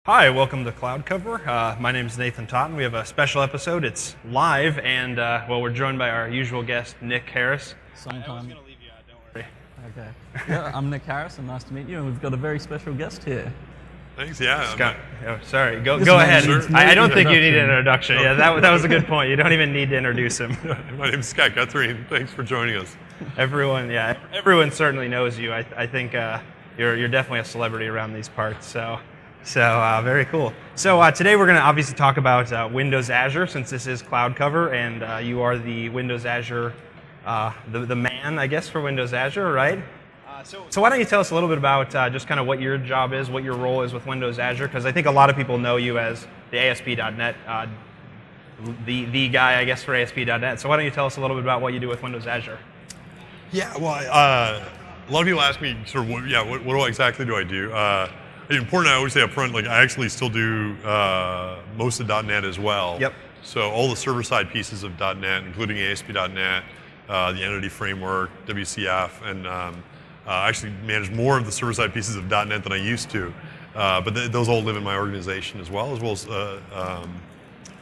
Hi, welcome to Cloud Cover. My name is Nathan Totten. We have a special episode. It's live, and we're joined by our usual guest, Nick Harris. Sometime. I was going to leave you out, don't worry. Okay. Yeah, I'm Nick Harris, and nice to meet you. And we've got a very special guest here. Thanks. Yeah. Scott, sorry. Go Listen, ahead. sure. I don't think you need an introduction. Yeah, that was a good point. You don't even need to introduce him. My name is Scott Guthrie, and thanks for joining us. Everyone certainly knows you. I think you're definitely a celebrity around these parts. So very cool. So today we're going to obviously talk about Windows Azure, since this is Cloud Cover, and you are the Windows Azure, the man, I guess, for Windows Azure, right? So why don't you tell us a little bit about just kind of what your job is, what your role is with Windows Azure, because I think a lot of people know you as the ASP.NET, the guy, I guess, for ASP.NET. So why don't you tell us a little bit about what you do with Windows Azure? Yeah. Well, a lot of people ask me sort of, what exactly do I do? Important, I always say up front, like I actually still do most of .NET as well. Yep. So all the server-side pieces of .NET, including ASP.NET, the Entity Framework, WCF, and I actually manage more of the server-side pieces of .NET than I used to. But those all live in my organization as well as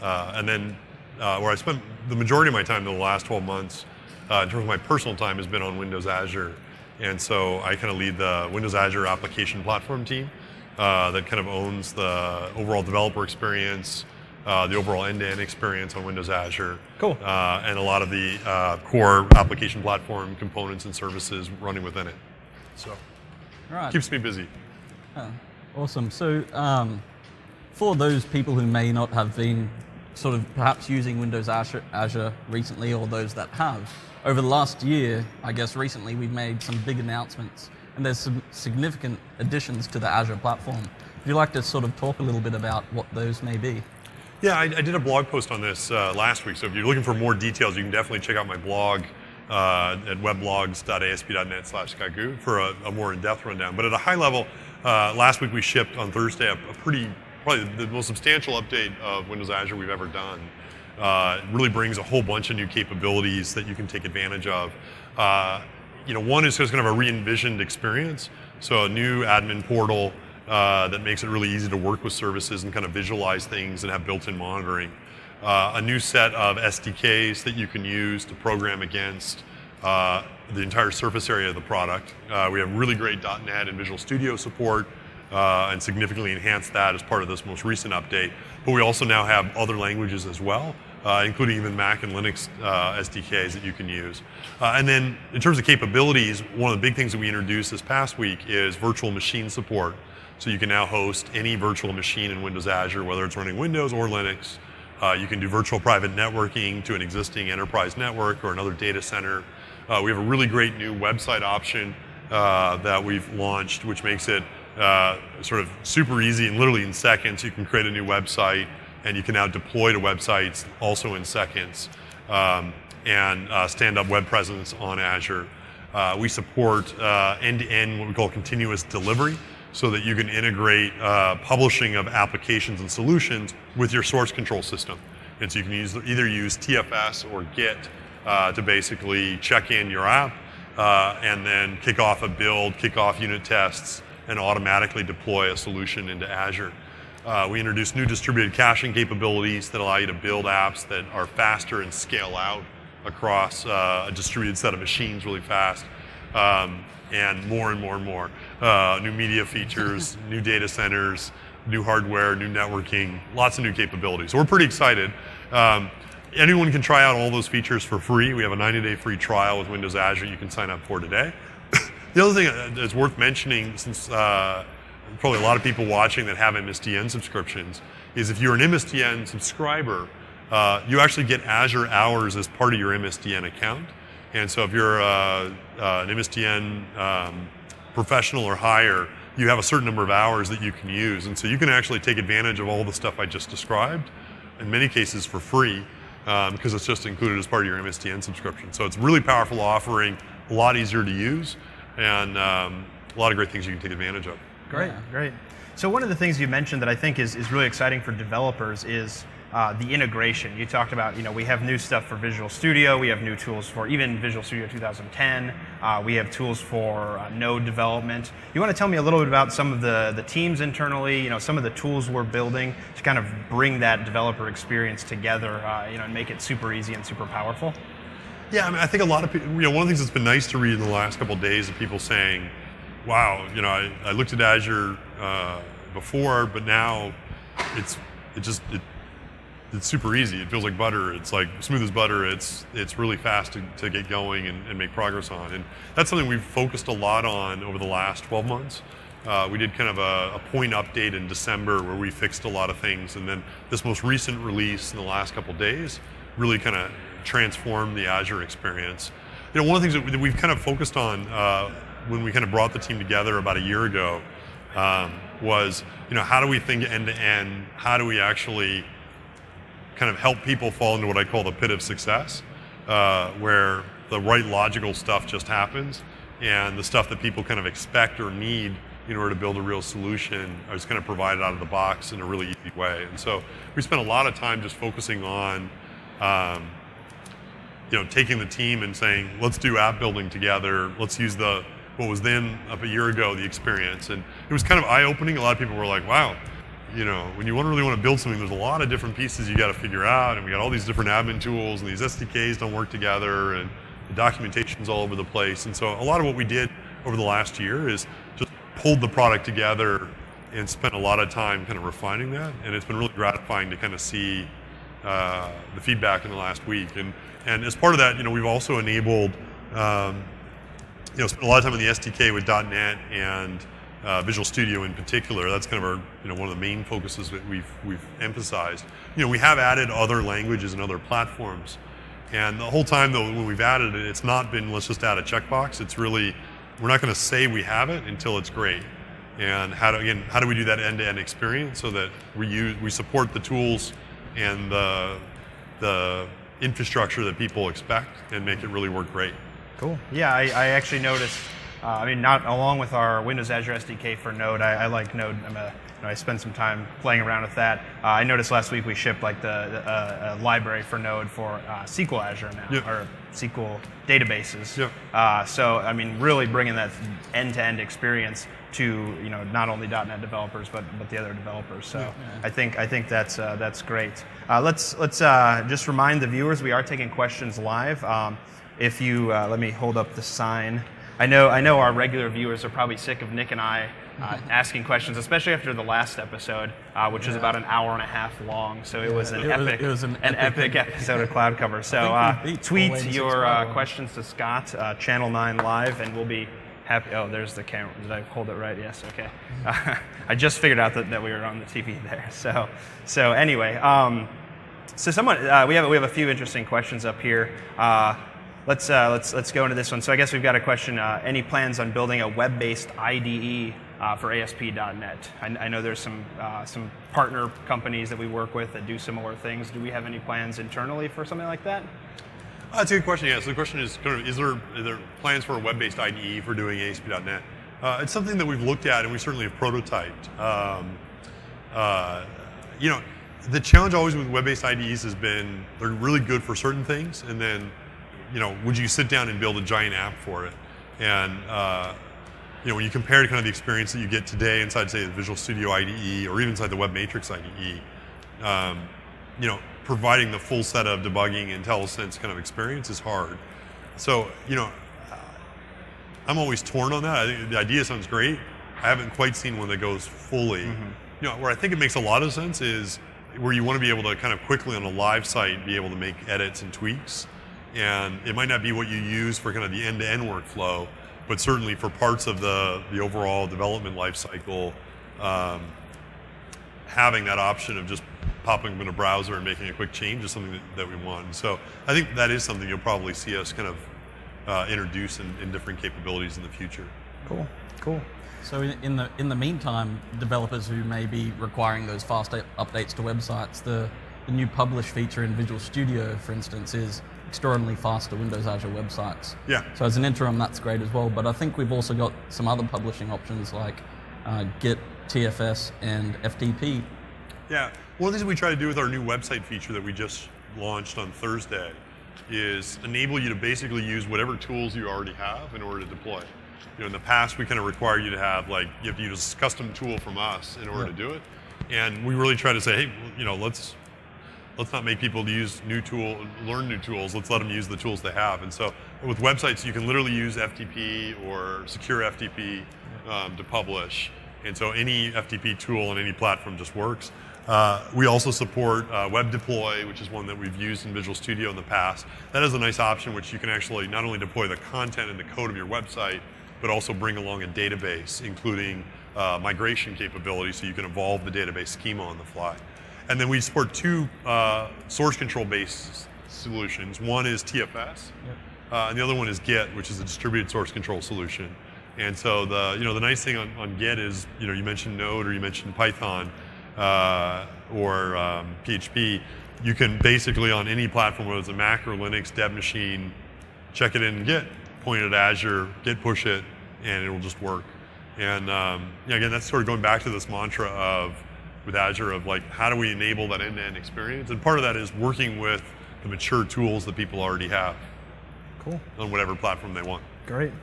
and then where I spent the majority of my time in the last 12 months, in terms of my personal time, has been on Windows Azure. And so I kind of lead the Windows Azure application platform team. That kind of owns the overall developer experience, the overall end-to-end experience on Windows Azure. Cool. And a lot of the core application platform components and services running within it. So Right. keeps me busy. Awesome. So for those people who may not have been sort of perhaps using Windows Azure recently, or those that have, over the last year, I guess recently, we've made some big announcements. And there's some significant additions to the Azure platform. Would you like to sort of talk a little bit about what those may be? Yeah, I did a blog post on this last week. So if you're looking for more details, you can definitely check out my blog at webblogs.asp.net/skygu for a more in-depth rundown. But at a high level, last week we shipped on Thursday probably the most substantial update of Windows Azure we've ever done. It really brings a whole bunch of new capabilities that you can take advantage of. One is just kind of a re-envisioned experience. So a new admin portal that makes it really easy to work with services and kind of visualize things and have built-in monitoring. A new set of SDKs that you can use to program against the entire surface area of the product. We have really great .NET and Visual Studio support and significantly enhanced that as part of this most recent update. But we also now have other languages as well. Including even Mac and Linux SDKs that you can use. And then in terms of capabilities, one of the big things that we introduced this past week is virtual machine support. So you can now host any virtual machine in Windows Azure, whether it's running Windows or Linux. You can do virtual private networking to an existing enterprise network or another data center. We have a really great new website option that we've launched, which makes it sort of super easy, and literally in seconds you can create a new website. And you can now deploy to websites also in seconds and stand up web presence on Azure. We support end-to-end, what we call continuous delivery, so that you can integrate publishing of applications and solutions with your source control system. And so you can either use TFS or Git to basically check in your app and then kick off a build, kick off unit tests, and automatically deploy a solution into Azure. We introduced new distributed caching capabilities that allow you to build apps that are faster and scale out across a distributed set of machines really fast, and more and more and more. New media features, new data centers, new hardware, new networking, lots of new capabilities. So we're pretty excited. Anyone can try out all those features for free. We have a 90-day free trial with Windows Azure you can sign up for today. The other thing that's worth mentioning, since probably a lot of people watching that have MSDN subscriptions, is if you're an MSDN subscriber, you actually get Azure hours as part of your MSDN account. And so if you're an MSDN professional or higher, you have a certain number of hours that you can use. And so you can actually take advantage of all the stuff I just described, in many cases for free, because it's just included as part of your MSDN subscription. So it's a really powerful offering, a lot easier to use, and a lot of great things you can take advantage of. Great. So one of the things you mentioned that I think is really exciting for developers is the integration. You talked about, we have new stuff for Visual Studio. We have new tools for even Visual Studio 2010. We have tools for Node development. You want to tell me a little bit about some of the teams internally, some of the tools we're building to kind of bring that developer experience together, and make it super easy and super powerful? Yeah, I mean, I think a lot of people, one of the things that's been nice to read in the last couple of days of people saying, wow, I looked at Azure before, but now it's super easy. It feels like butter. It's like smooth as butter. It's really fast to get going and make progress on. And that's something we've focused a lot on over the last 12 months. We did kind of a point update in December where we fixed a lot of things. And then this most recent release in the last couple of days really kind of transformed the Azure experience. One of the things that we've kind of focused on when we kind of brought the team together about a year ago was, how do we think end to end? How do we actually kind of help people fall into what I call the pit of success, where the right logical stuff just happens, and the stuff that people kind of expect or need in order to build a real solution is kind of provided out of the box in a really easy way. And so we spent a lot of time just focusing on taking the team and saying, let's do app building together. Let's use what was then up a year ago, the experience. And it was kind of eye-opening. A lot of people were like, wow, when you really want to build something, there's a lot of different pieces you got to figure out. And we got all these different admin tools, and these SDKs don't work together, and the documentation's all over the place. And so a lot of what we did over the last year is just pulled the product together and spent a lot of time kind of refining that. And it's been really gratifying to kind of see the feedback in the last week. And as part of that, we've also enabled, spent a lot of time in the SDK with .NET and Visual Studio in particular. That's kind of our, one of the main focuses that we've emphasized. We have added other languages and other platforms. And the whole time, though, when we've added it, it's not been, let's just add a checkbox. It's really, we're not going to say we have it until it's great. And how do we do that end-to-end experience so that we support the tools and the infrastructure that people expect and make it really work great. Cool. Yeah, I actually noticed, not along with our Windows Azure SDK for Node, I like Node. I spent some time playing around with that. I noticed last week we shipped like the library for Node for SQL Azure now, yep. or SQL databases. Yep. So really bringing that end-to-end experience to not only .NET developers but the other developers. So yeah. I think that's great. Let's just remind the viewers we are taking questions live. If you let me hold up the sign. I know our regular viewers are probably sick of Nick and I asking questions, especially after the last episode, which was about an hour and a half long. So it was an epic episode of Cloud Cover. So tweet your questions to Scott, Channel 9 Live, and we'll be happy. Oh, there's the camera. Did I hold it right? Yes. Okay. I just figured out that we were on the TV there. So anyway, so we have a few interesting questions up here. Let's go into this one. So I guess we've got a question. Any plans on building a web-based IDE for ASP.NET? I know there's some partner companies that we work with that do similar things. Do we have any plans internally for something like that? That's a good question. Yeah. So the question is, are there plans for a web-based IDE for doing ASP.NET? It's something that we've looked at and we certainly have prototyped. The challenge always with web-based IDEs has been they're really good for certain things, and then would you sit down and build a giant app for it? And when you compare to kind of the experience that you get today inside, say, the Visual Studio IDE or even inside the Web Matrix IDE, providing the full set of debugging and IntelliSense kind of experience is hard. So, I'm always torn on that. I think the idea sounds great. I haven't quite seen one that goes fully. Mm-hmm. Where I think it makes a lot of sense is where you want to be able to kind of quickly on a live site be able to make edits and tweaks. And it might not be what you use for kind of the end-to-end workflow, but certainly for parts of the overall development lifecycle, having that option of just popping up in a browser and making a quick change is something that we want. And so I think that is something you'll probably see us kind of introduce in different capabilities in the future. Cool. So in the meantime, developers who may be requiring those fast updates to websites, the new publish feature in Visual Studio, for instance, is extraordinarily fast to Windows Azure websites. Yeah. So as an interim, that's great as well. But I think we've also got some other publishing options like Git, TFS, and FTP. Yeah, one of the things we try to do with our new website feature that we just launched on Thursday is enable you to basically use whatever tools you already have in order to deploy. In the past, we kind of require you to have you have to use a custom tool from us in order to do it, and we really try to say, hey, let's not make people use learn new tools. Let's let them use the tools they have. And so with websites, you can literally use FTP or secure FTP to publish. And so any FTP tool on any platform just works. We also support Web Deploy, which is one that we've used in Visual Studio in the past. That is a nice option which you can actually not only deploy the content and the code of your website, but also bring along a database, including migration capability, so you can evolve the database schema on the fly. And then we support two source control-based solutions. One is TFS, and the other one is Git, which is a distributed source control solution. And so the nice thing on Git is, you mentioned Node or you mentioned Python or PHP. You can basically on any platform, whether it's a Mac or Linux dev machine, check it in Git, point it at Azure, Git push it, and it will just work. And again, that's sort of going back to this mantra with Azure of how do we enable that end-to-end experience? And part of that is working with the mature tools that people already have. Cool. On whatever platform they want. Great.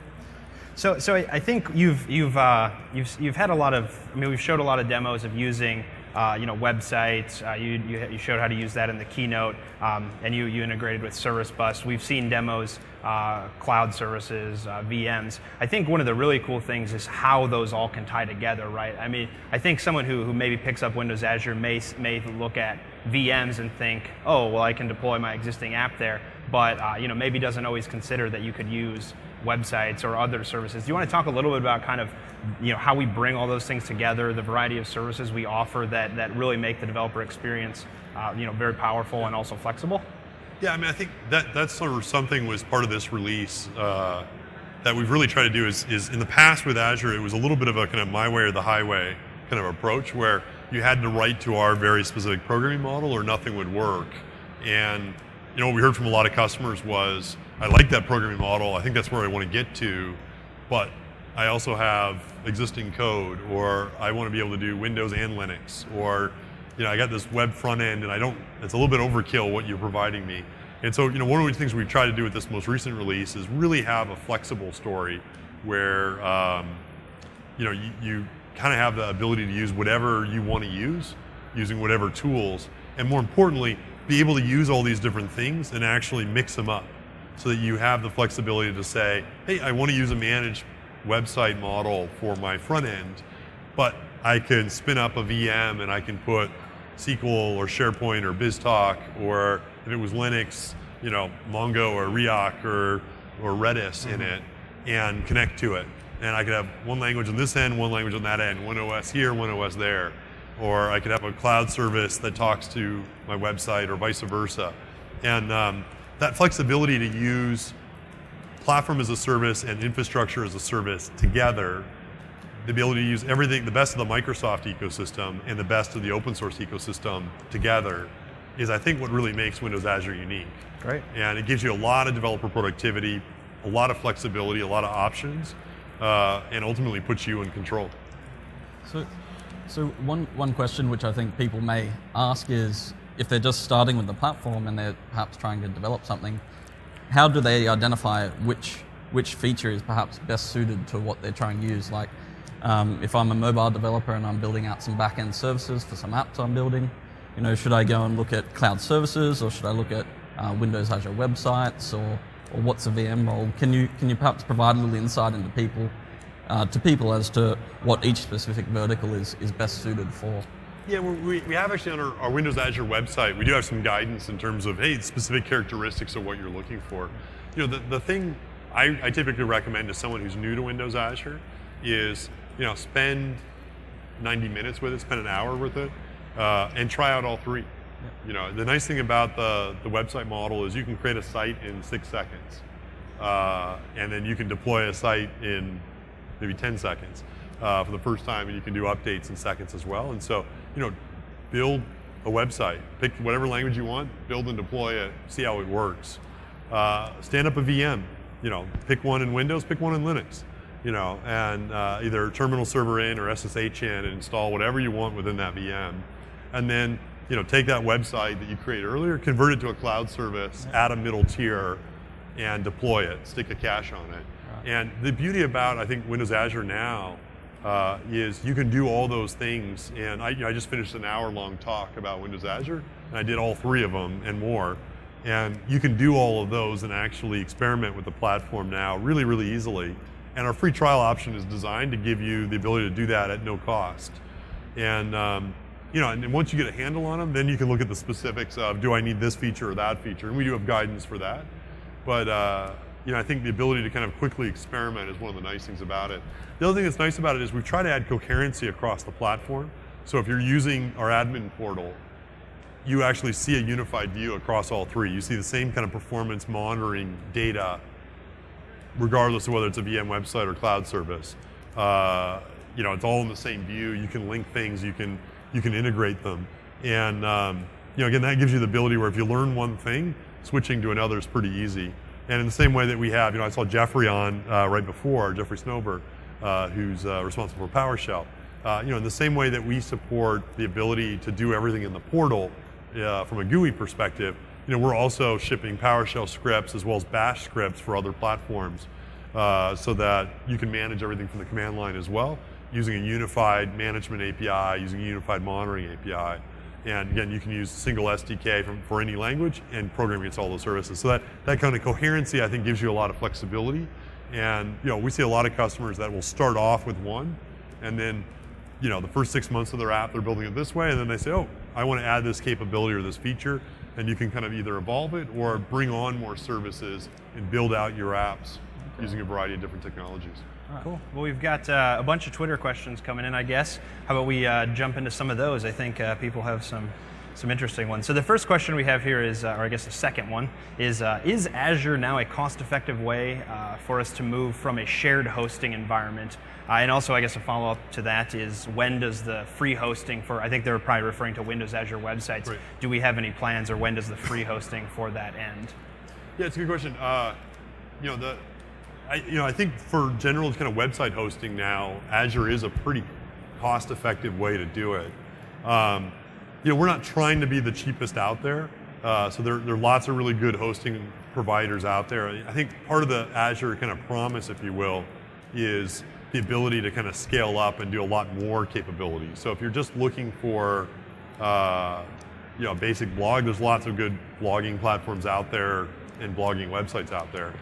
So I think you've had a lot of. We've showed a lot of demos of using websites. You showed how to use that in the keynote, and you integrated with Service Bus. We've seen demos, cloud services, VMs. I think one of the really cool things is how those all can tie together, right? I think someone who maybe picks up Windows Azure may look at VMs and think, oh, well, I can deploy my existing app there, but maybe doesn't always consider that you could use websites or other services. Do you want to talk a little bit about kind of how we bring all those things together, the variety of services we offer that really make the developer experience very powerful and also flexible? Yeah, I think that's sort of something was part of this release that we've really tried to do is in the past with Azure, it was a little bit of a kind of my way or the highway kind of approach where you had to write to our very specific programming model or nothing would work. And what we heard from a lot of customers was, I like that programming model, I think that's where I want to get to, but I also have existing code, or I want to be able to do Windows and Linux, or I got this web front end and it's a little bit overkill what you're providing me. And so one of the things we've tried to do with this most recent release is really have a flexible story where you kind of have the ability to use whatever you want to use, using whatever tools, and more importantly, be able to use all these different things and actually mix them up so that you have the flexibility to say, hey, I want to use a managed website model for my front end, but I can spin up a VM and I can put SQL or SharePoint or BizTalk, or if it was Linux, Mongo or Riak or Redis in it, and connect to it. And I could have one language on this end, one language on that end, one OS here, one OS there. Or I could have a cloud service that talks to my website or vice versa. And that flexibility to use platform as a service and infrastructure as a service together, the ability to use everything, the best of the Microsoft ecosystem and the best of the open source ecosystem together, is I think what really makes Windows Azure unique. Great. And it gives you a lot of developer productivity, a lot of flexibility, a lot of options, and ultimately puts you in control. So one question which I think people may ask is, if they're just starting with the platform and they're perhaps trying to develop something, how do they identify which feature is perhaps best suited to what they're trying to use? Like, if I'm a mobile developer and I'm building out some back-end services for some apps I'm building, should I go and look at cloud services, or should I look at Windows Azure websites, or what's a VM role? Can you perhaps provide a little insight into people as to what each specific vertical is best suited for? Yeah, we have actually on our Windows Azure website, we do have some guidance in terms of, hey, specific characteristics of what you're looking for. The thing I typically recommend to someone who's new to Windows Azure is, spend 90 minutes with it, spend an hour with it, and try out all three. Yeah. The nice thing about the website model is you can create a site in 6 seconds, and then you can deploy a site in maybe 10 seconds for the first time, and you can do updates in seconds as well. And so, build a website, pick whatever language you want, build and deploy it, see how it works. Stand up a VM, pick one in Windows, pick one in Linux, and either terminal server in or SSH in, and install whatever you want within that VM. and then take that website that you created earlier, convert it to a cloud service, add a middle tier, and deploy it, stick a cache on it. Right. And the beauty about, I think, Windows Azure now is you can do all those things. And I just finished an hour-long talk about Windows Azure, and I did all 3 of them and more. And you can do all of those and actually experiment with the platform now really, really easily. And our free trial option is designed to give you the ability to do that at no cost. And and once you get a handle on them, then you can look at the specifics of, do I need this feature or that feature? And we do have guidance for that. But I think the ability to kind of quickly experiment is one of the nice things about it. The other thing that's nice about it is we try to add coherency across the platform. So if you're using our admin portal, you actually see a unified view across all 3. You see the same kind of performance monitoring data, regardless of whether it's a VM website or cloud service. It's all in the same view. You can link things. You can integrate them. And again, that gives you the ability where if you learn one thing, switching to another is pretty easy. And in the same way that we have, I saw Jeffrey on right before, Jeffrey Snowberg, who's responsible for PowerShell. In the same way that we support the ability to do everything in the portal from a GUI perspective, we're also shipping PowerShell scripts as well as Bash scripts for other platforms so that you can manage everything from the command line as well, using a unified management API, using a unified monitoring API. And again, you can use a single SDK for any language and program against all those services. So that kind of coherency, I think, gives you a lot of flexibility. And we see a lot of customers that will start off with one, and then the first 6 months of their app, they're building it this way, and then they say, oh, I want to add this capability or this feature, and you can kind of either evolve it or bring on more services and build out your apps using a variety of different technologies. Right. Cool. Well, we've got a bunch of Twitter questions coming in, I guess. How about we jump into some of those? I think people have some interesting ones. So the first question we have here is, or I guess the second one, is Azure now a cost-effective way for us to move from a shared hosting environment? And also, I guess a follow-up to that is, when does the free hosting for, I think they were probably referring to Windows Azure websites, right. Do we have any plans, or when does the free hosting for that end? Yeah, it's a good question. I think for general kind of website hosting now, Azure is a pretty cost-effective way to do it. We're not trying to be the cheapest out there, so there are lots of really good hosting providers out there. I think part of the Azure kind of promise, if you will, is the ability to kind of scale up and do a lot more capabilities. So if you're just looking for a basic blog, there's lots of good blogging platforms out there and blogging websites out there.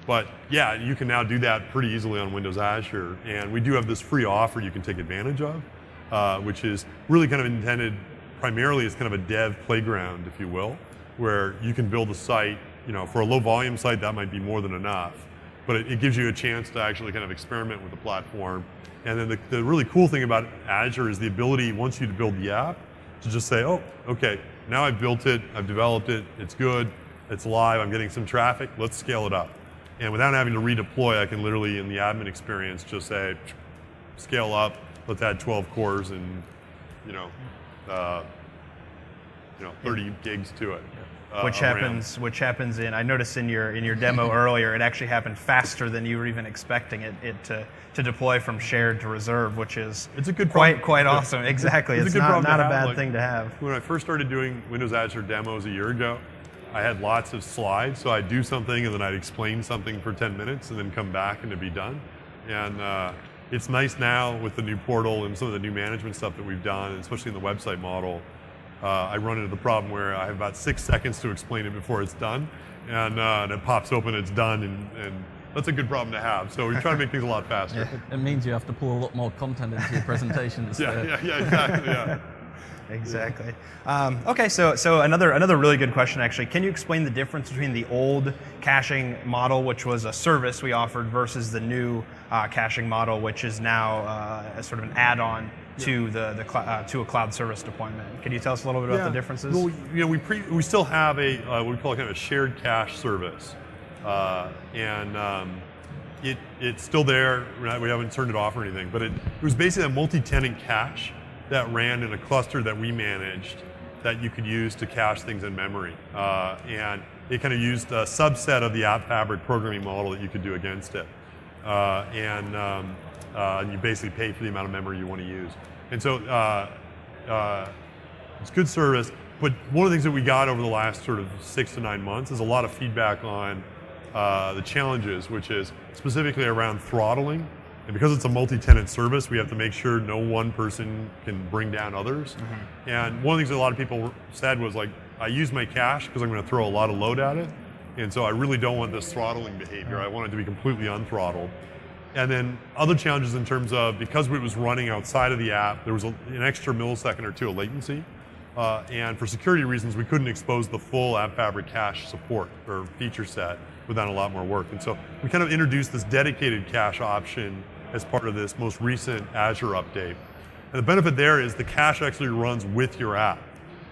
But yeah, you can now do that pretty easily on Windows Azure. And we do have this free offer you can take advantage of, which is really kind of intended primarily as kind of a dev playground, if you will, where you can build a site. For a low volume site, that might be more than enough. But it gives you a chance to actually kind of experiment with the platform. And then the really cool thing about Azure is the ability, once you build the app, to just say, oh, okay, now I've built it, I've developed it, it's good, it's live, I'm getting some traffic, let's scale it up. And without having to redeploy, I can literally, in the admin experience, just say, scale up, let's add 12 cores and 30 gigs to it. Which happens in, I noticed in your demo earlier, it actually happened faster than you were even expecting it to deploy from shared to reserve, which is it's a good quite awesome. Exactly, it's not a bad thing to have. When I first started doing Windows Azure demos a year ago, I had lots of slides, so I'd do something and then I'd explain something for 10 minutes and then come back and it'd be done. And it's nice now with the new portal and some of the new management stuff that we've done, especially in the website model. I run into the problem where I have about 6 seconds to explain it before it's done, and it pops open, it's done, and that's a good problem to have. So we try to make things a lot faster. Yeah. It means you have to pull a lot more content into your presentations. Yeah, exactly. Yeah. Exactly. Okay, so another really good question, actually. Can you explain the difference between the old caching model, which was a service we offered, versus the new caching model, which is now a sort of an add-on to to a cloud service deployment? Can you tell us a little bit about the differences? Well, we still have a what we call kind of a shared cache service, and it's still there. We haven't turned it off or anything, but it was basically a multi-tenant cache that ran in a cluster that we managed that you could use to cache things in memory. And it kind of used a subset of the App Fabric programming model that you could do against it. And you basically pay for the amount of memory you want to use. And so it's good service. But one of the things that we got over the last sort of 6 to 9 months is a lot of feedback on the challenges, which is specifically around throttling. And because it's a multi-tenant service, we have to make sure no one person can bring down others. Mm-hmm. And one of the things that a lot of people said was like, I use my cache because I'm going to throw a lot of load at it. And so I really don't want this throttling behavior. I want it to be completely unthrottled. And then other challenges in terms of, because it was running outside of the app, there was an extra millisecond or two of latency. And for security reasons, we couldn't expose the full App Fabric cache support or feature set without a lot more work. And so we kind of introduced this dedicated cache option as part of this most recent Azure update. And the benefit there is the cache actually runs with your app.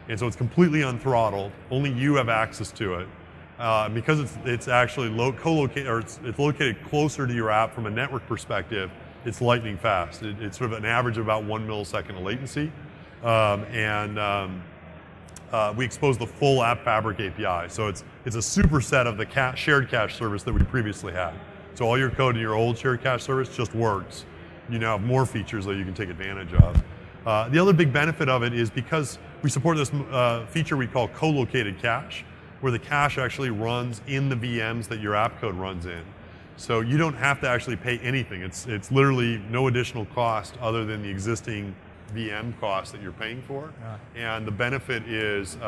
And so it's completely unthrottled. Only you have access to it. Because it's actually co-located, or it's located closer to your app from a network perspective, it's lightning fast. It's sort of an average of about 1 millisecond of latency. We expose the full App Fabric API. So it's a superset of the shared cache service that we previously had. So all your code in your old shared cache service just works. You now have more features that you can take advantage of. The other big benefit of it is because we support this feature we call co-located cache, where the cache actually runs in the VMs that your app code runs in. So you don't have to actually pay anything. It's literally no additional cost other than the existing VM cost that you're paying for. Yeah. And the benefit is, you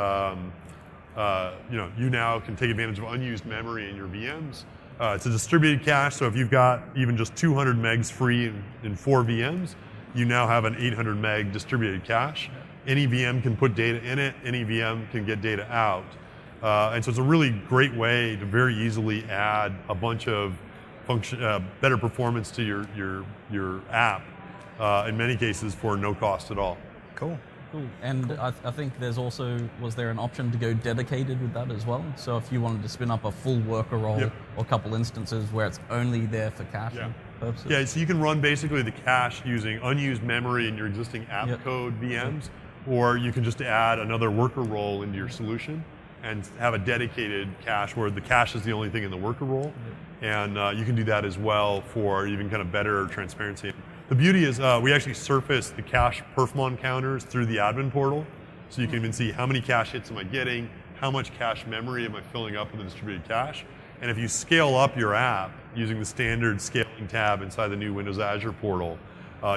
now can take advantage of unused memory in your VMs. It's a distributed cache, so if you've got even just 200 megs free in 4 VMs, you now have an 800 meg distributed cache. Any VM can put data in it, any VM can get data out. And so it's a really great way to very easily add a bunch of better performance to your app, in many cases for no cost at all. Cool. Cool. And I think was there an option to go dedicated with that as well? So if you wanted to spin up a full worker role or a couple instances where it's only there for caching purposes? Yeah, so you can run basically the cache using unused memory in your existing app code VMs, or you can just add another worker role into your solution and have a dedicated cache where the cache is the only thing in the worker role. And you can do that as well for even kind of better transparency. The beauty is we actually surface the cache perfmon counters through the admin portal. So you can even see how many cache hits am I getting, how much cache memory am I filling up with the distributed cache. And if you scale up your app using the standard scaling tab inside the new Windows Azure portal,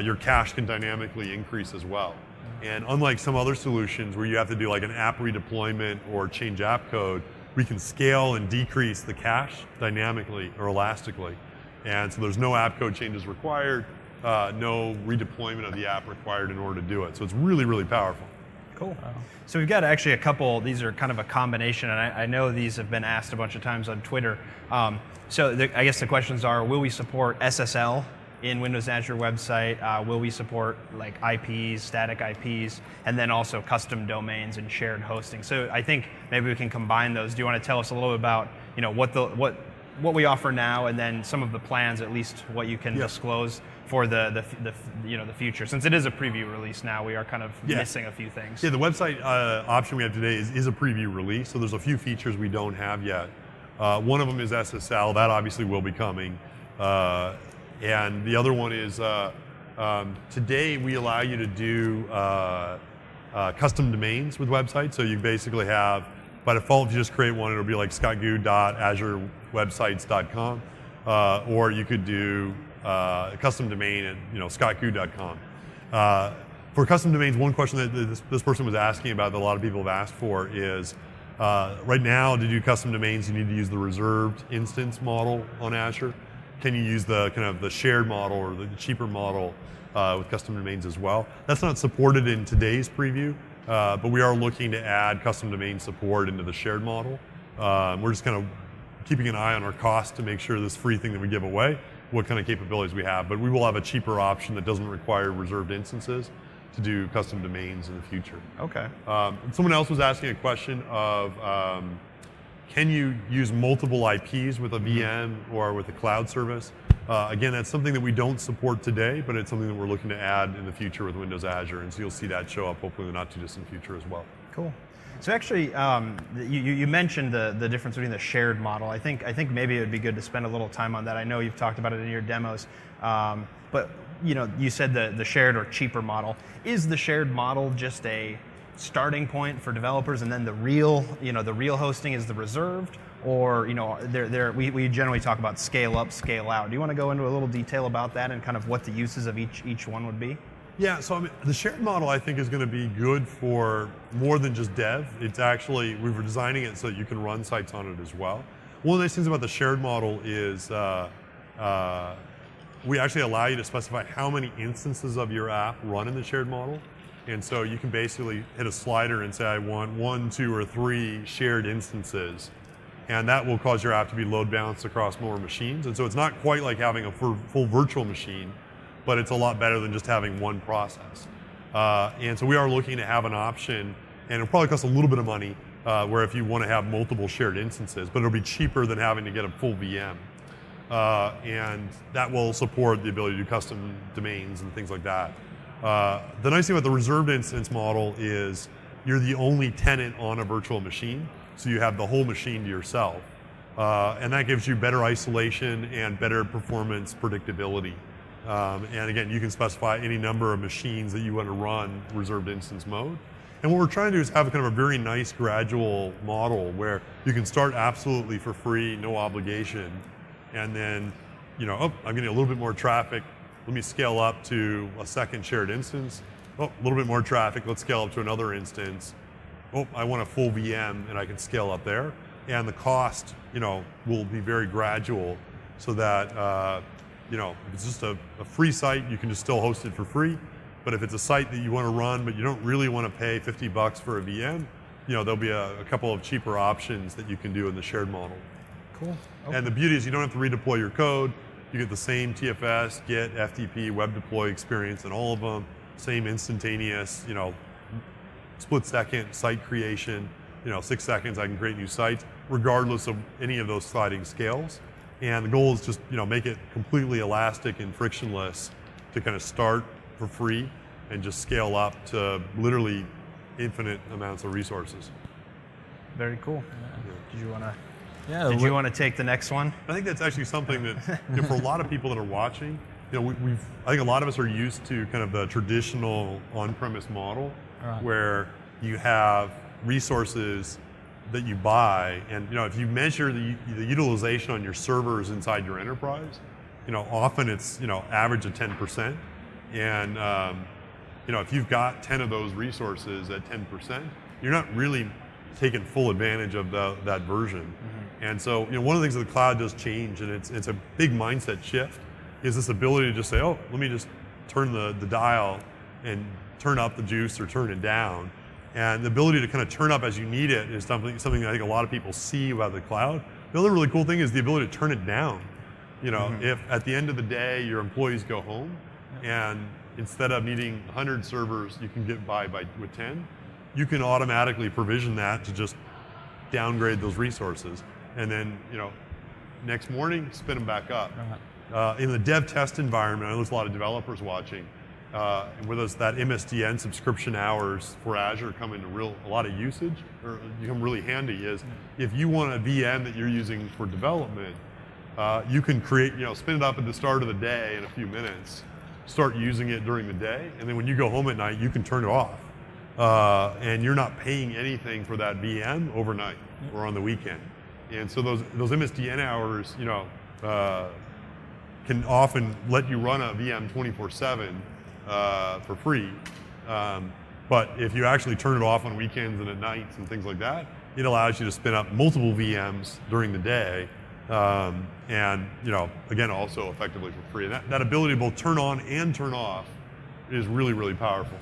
your cache can dynamically increase as well. And unlike some other solutions where you have to do like an app redeployment or change app code, we can scale and decrease the cache dynamically or elastically. And so there's no app code changes required, no redeployment of the app required in order to do it. So it's really, really powerful. Cool. So we've got actually a couple, these are kind of a combination, and I know these have been asked a bunch of times on Twitter. I guess the questions are, will we support SSL in Windows Azure website? Will we support like IPs, static IPs, and then also custom domains and shared hosting? So I think maybe we can combine those. Do you want to tell us a little bit about what we offer now, and then some of the plans, at least what you can disclose for the future? Since it is a preview release now, we are kind of missing a few things. Yeah, the website option we have today is a preview release, so there's a few features we don't have yet. One of them is SSL. That obviously will be coming. And the other one is, today we allow you to do custom domains with websites. So you basically have, by default, if you just create one, it'll be like scottgoo.azurewebsites.com. Or you could do a custom domain at scottgoo.com. For custom domains, one question that this person was asking about that a lot of people have asked for is, right now to do custom domains, you need to use the reserved instance model on Azure. Can you use the kind of the shared model or the cheaper model with custom domains as well? That's not supported in today's preview, but we are looking to add custom domain support into the shared model. We're just kind of keeping an eye on our cost to make sure this free thing that we give away, what kind of capabilities we have. But we will have a cheaper option that doesn't require reserved instances to do custom domains in the future. Okay. Someone else was asking a question of, can you use multiple IPs with a VM or with a cloud service? Again, that's something that we don't support today, but it's something that we're looking to add in the future with Windows Azure, and so you'll see that show up hopefully in the not too distant future as well. Cool. So actually, you mentioned the difference between the shared model. I think maybe it would be good to spend a little time on that. I know you've talked about it in your demos, but you said the shared or cheaper model. Is the shared model just a starting point for developers, and then the real hosting is the reserved? Or we generally talk about scale up, scale out. Do you want to go into a little detail about that and kind of what the uses of each one would be? Yeah, so I mean, the shared model I think is going to be good for more than just dev. It's actually, we were designing it so that you can run sites on it as well. One of the nice things about the shared model is we actually allow you to specify how many instances of your app run in the shared model. And so you can basically hit a slider and say, I want 1, 2, or 3 shared instances. And that will cause your app to be load balanced across more machines. And so it's not quite like having a full virtual machine, but it's a lot better than just having one process. And so we are looking to have an option, and it'll probably cost a little bit of money, where if you want to have multiple shared instances, but it'll be cheaper than having to get a full VM. And that will support the ability to do custom domains and things like that. The nice thing about the reserved instance model is you're the only tenant on a virtual machine, so you have the whole machine to yourself. And that gives you better isolation and better performance predictability. And again, you can specify any number of machines that you want to run reserved instance mode. And what we're trying to do is have kind of a very nice gradual model where you can start absolutely for free, no obligation, and then, I'm getting a little bit more traffic. Let me scale up to a second shared instance. Oh, a little bit more traffic. Let's scale up to another instance. Oh, I want a full VM, and I can scale up there. And the cost, will be very gradual, so that if it's just a free site, you can just still host it for free. But if it's a site that you want to run, but you don't really want to pay $50 for a VM, there'll be a couple of cheaper options that you can do in the shared model. Cool. Okay. And the beauty is you don't have to redeploy your code. You get the same TFS, Git, FTP, web deploy experience in all of them. Same instantaneous, split second site creation. 6 seconds I can create new sites, regardless of any of those sliding scales. And the goal is just, make it completely elastic and frictionless to kind of start for free and just scale up to literally infinite amounts of resources. Very cool. Yeah. Did you want to take the next one? I think that's actually something that, for a lot of people that are watching, I think a lot of us are used to kind of the traditional on-premise model, right, where you have resources that you buy, and if you measure the utilization on your servers inside your enterprise, often it's average of 10%, and if you've got 10 of those resources at 10%, you're not really taking full advantage of that version. Mm-hmm. And so one of the things that the cloud does change, and it's a big mindset shift, is this ability to just say, oh, let me just turn the dial and turn up the juice or turn it down. And the ability to kind of turn up as you need it is something that I think a lot of people see about the cloud. The other really cool thing is the ability to turn it down. Mm-hmm. If at the end of the day your employees go home, and instead of needing 100 servers, you can get by with 10, you can automatically provision that to just downgrade those resources, and then next morning spin them back up. In the dev test environment, I know there's a lot of developers watching. With us, that MSDN subscription hours for Azure come into a lot of usage, or become really handy. Is if you want a VM that you're using for development, you can create, spin it up at the start of the day in a few minutes, start using it during the day, and then when you go home at night, you can turn it off, and you're not paying anything for that VM overnight or on the weekend. And so those MSDN hours, can often let you run a VM 24/7 for free. But if you actually turn it off on weekends and at nights and things like that, it allows you to spin up multiple VMs during the day, and again, also effectively for free. And that ability to both turn on and turn off is really, really powerful.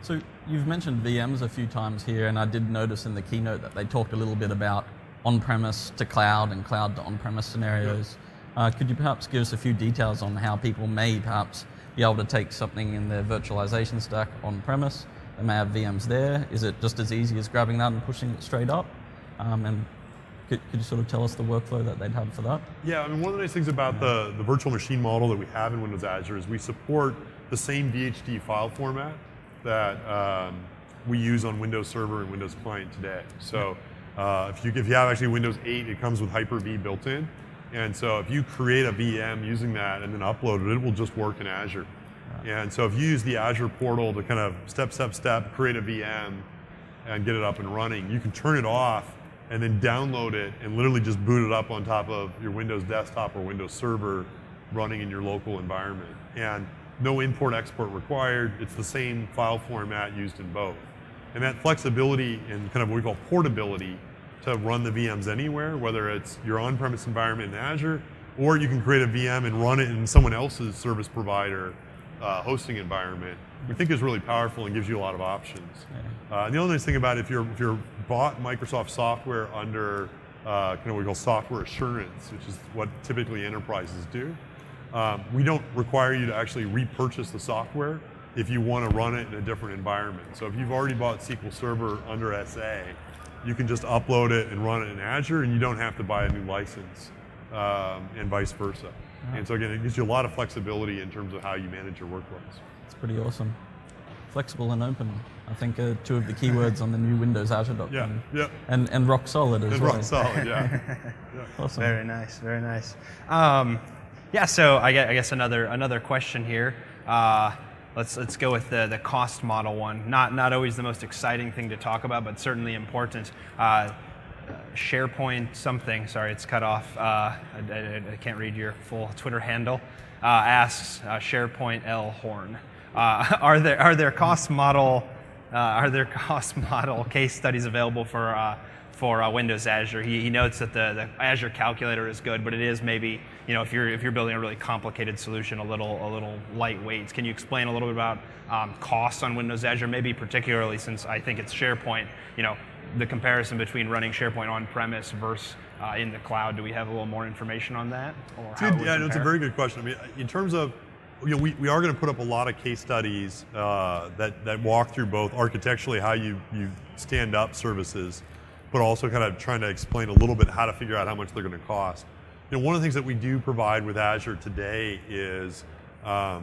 So you've mentioned VMs a few times here, and I did notice in the keynote that they talked a little bit about on-premise to cloud and cloud to on-premise scenarios. Could you perhaps give us a few details on how people may perhaps be able to take something in their virtualization stack on-premise? They may have VMs there. Is it just as easy as grabbing that and pushing it straight up? And could you sort of tell us the workflow that they'd have for that? Yeah, I mean, one of the nice things about the virtual machine model that we have in Windows Azure is we support the same VHD file format that we use on Windows Server and Windows Client today. So if you have actually Windows 8, it comes with Hyper-V built in. And so if you create a VM using that and then upload it, it will just work in Azure. And so if you use the Azure portal to kind of step, create a VM and get it up and running, you can turn it off and then download it and literally just boot it up on top of your Windows desktop or Windows server running in your local environment. And no import-export required. It's the same file format used in both. And that flexibility and kind of what we call portability to run the VMs anywhere, whether it's your on-premise environment in Azure, or you can create a VM and run it in someone else's service provider hosting environment, we think is really powerful and gives you a lot of options. And the other nice thing about it, if you're bought Microsoft software under kind of what we call software assurance, which is what typically enterprises do, we don't require you to actually repurchase the software if you want to run it in a different environment. So if you've already bought SQL Server under SA, you can just upload it and run it in Azure, and you don't have to buy a new license, and vice versa. And so again, it gives you a lot of flexibility in terms of how you manage your workloads. It's pretty awesome. Flexible and open, I think, are two of the keywords on the new Windows Azure document. Yeah. And rock solid as well. Rock solid, yeah. Awesome. Very nice, very nice. Yeah, so I guess another question here. Let's go with the cost model one. Not always the most exciting thing to talk about, but certainly important. SharePoint something, sorry, it's cut off. I can't read your full Twitter handle. Asks SharePoint L Horn. Are there cost model case studies available for Windows Azure? He notes that the Azure calculator is good, but it is maybe, if you're building a really complicated solution, a little lightweight. Can you explain a little bit about costs on Windows Azure, maybe particularly since I think it's SharePoint, the comparison between running SharePoint on-premise versus in the cloud? Do we have a little more information on that? Or how it's a very good question. I mean, in terms of, we are going to put up a lot of case studies that walk through both architecturally how you stand up services, but also kind of trying to explain a little bit how to figure out how much they're going to cost. One of the things that we do provide with Azure today is or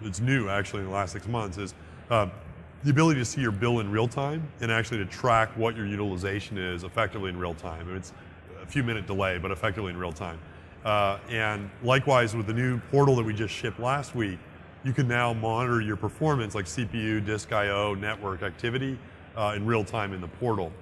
it's new actually in the last 6 months, is the ability to see your bill in real time and actually to track what your utilization is effectively in real time. I mean, it's a few minute delay, but effectively in real time. And likewise with the new portal that we just shipped last week, you can now monitor your performance like CPU, disk I/O, network activity in real time in the portal,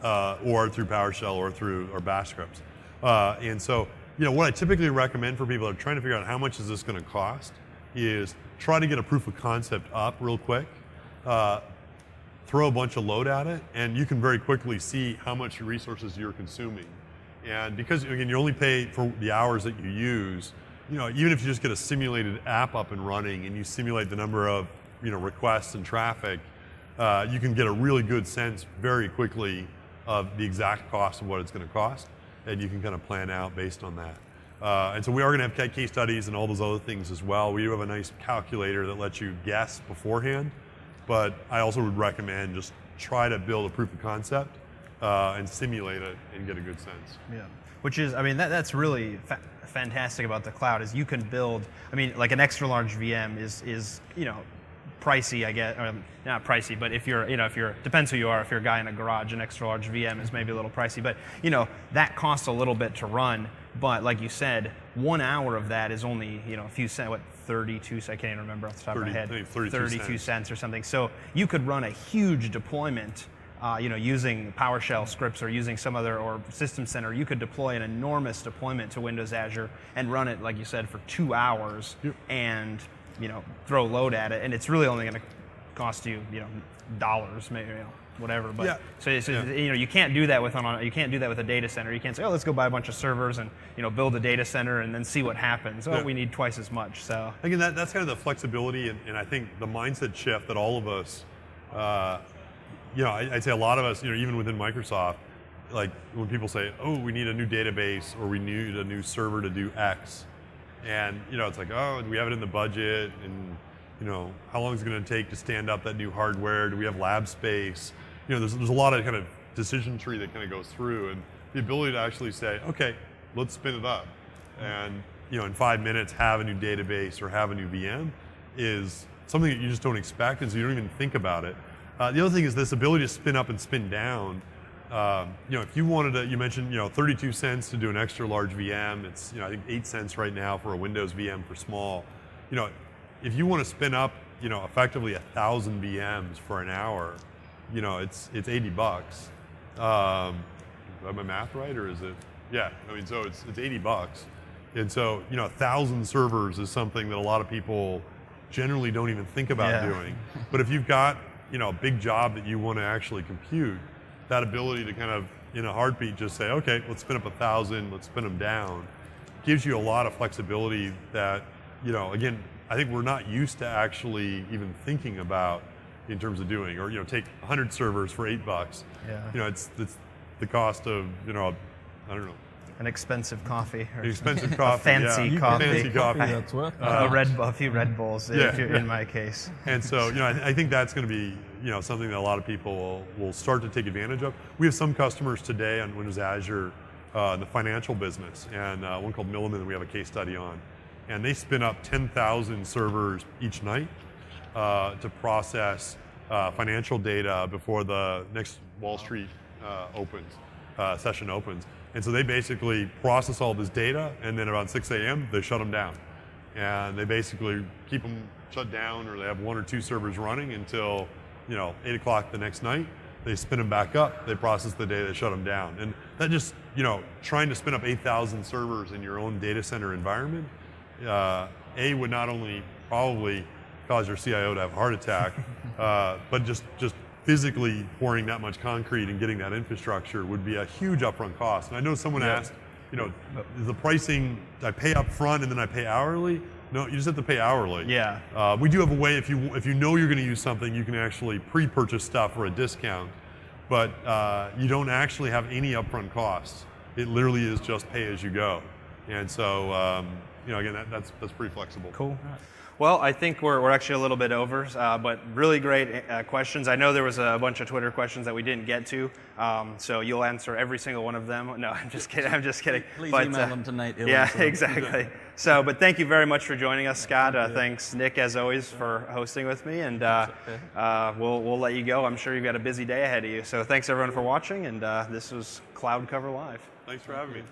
or through PowerShell or Bash scripts. And so, what I typically recommend for people that are trying to figure out how much is this going to cost is try to get a proof of concept up real quick, throw a bunch of load at it, and you can very quickly see how much resources you're consuming. And because, again, you only pay for the hours that you use, even if you just get a simulated app up and running and you simulate the number of, requests and traffic, you can get a really good sense very quickly of the exact cost of what it's going to cost, and you can kind of plan out based on that. And so we are going to have case studies and all those other things as well. We do have a nice calculator that lets you guess beforehand, but I also would recommend just try to build a proof of concept and simulate it and get a good sense. Yeah, which is, that's really fantastic about the cloud is you can build, like an extra large VM is pricey, I guess, or not pricey, but if you're, depends who you are. If you're a guy in a garage, an extra large VM is maybe a little pricey, but that costs a little bit to run. But like you said, 1 hour of that is only, a few cents, 32 cents, I can't even remember off the top of my head, 32 cents or something. So you could run a huge deployment, using PowerShell scripts or using some other, or System Center. You could deploy an enormous deployment to Windows Azure and run it, like you said, for 2 hours and, throw load at it. And it's really only going to cost you, dollars, maybe, whatever. But so you can't do that with a data center. You can't say, let's go buy a bunch of servers and build a data center and then see what happens. We need twice as much. So again, that's kind of the flexibility and I think the mindset shift that all of us, I'd say a lot of us, even within Microsoft, like when people say, we need a new database or we need a new server to do X, and it's like, do we have it in the budget, and how long is it going to take to stand up that new hardware? Do we have lab space? There's a lot of kind of decision tree that kind of goes through, and the ability to actually say, okay, let's spin it up, and in 5 minutes have a new database or have a new VM is something that you just don't expect, and so you don't even think about it. The other thing is this ability to spin up and spin down if you wanted to, you mentioned 32 cents to do an extra large VM. It's I think 8 cents right now for a Windows VM for small. If you want to spin up effectively 1,000 VMs for an hour, it's $80. Am I math right, or is it? Yeah, so it's $80, and so 1,000 servers is something that a lot of people generally don't even think about doing. But if you've got a big job that you want to actually compute, that ability to kind of in a heartbeat just say, okay, let's spin up 1,000, let's spin them down, gives you a lot of flexibility that again, I think we're not used to actually even thinking about in terms of doing, or take 100 servers for $8. Yeah. It's the cost of I don't know, an expensive coffee, or expensive coffee, fancy coffee. Fancy coffee. That's worth it. A few Red Bulls, if you're, in my case. And so I think that's going to be something that a lot of people will start to take advantage of. We have some customers today on Windows Azure in the financial business, and one called Milliman that we have a case study on, and they spin up 10,000 servers each night to process financial data before the next Wall Street session opens. And so they basically process all this data, and then around 6 a.m. they shut them down, and they basically keep them shut down, or they have 1 or 2 servers running until 8 o'clock the next night. They spin them back up, they process the data, they shut them down, and that just trying to spin up 8,000 servers in your own data center environment, would not only probably cause your CIO to have a heart attack, but just physically pouring that much concrete and getting that infrastructure would be a huge upfront cost. And I know someone asked, is the pricing, I pay up front and then I pay hourly? No, you just have to pay hourly. Yeah. We do have a way, if you know you're going to use something, you can actually pre-purchase stuff for a discount, but you don't actually have any upfront costs. It literally is just pay as you go. And so, again, that's pretty flexible. Cool. Well, I think we're actually a little bit over, but really great questions. I know there was a bunch of Twitter questions that we didn't get to, so you'll answer every single one of them. No, I'm just kidding. Please email them to Nate. Yeah, exactly. So, but thank you very much for joining us, Scott. Thanks, Nick, as always, for hosting with me, and we'll let you go. I'm sure you've got a busy day ahead of you. So thanks, everyone, for watching, and this was Cloud Cover Live. Thanks for having me.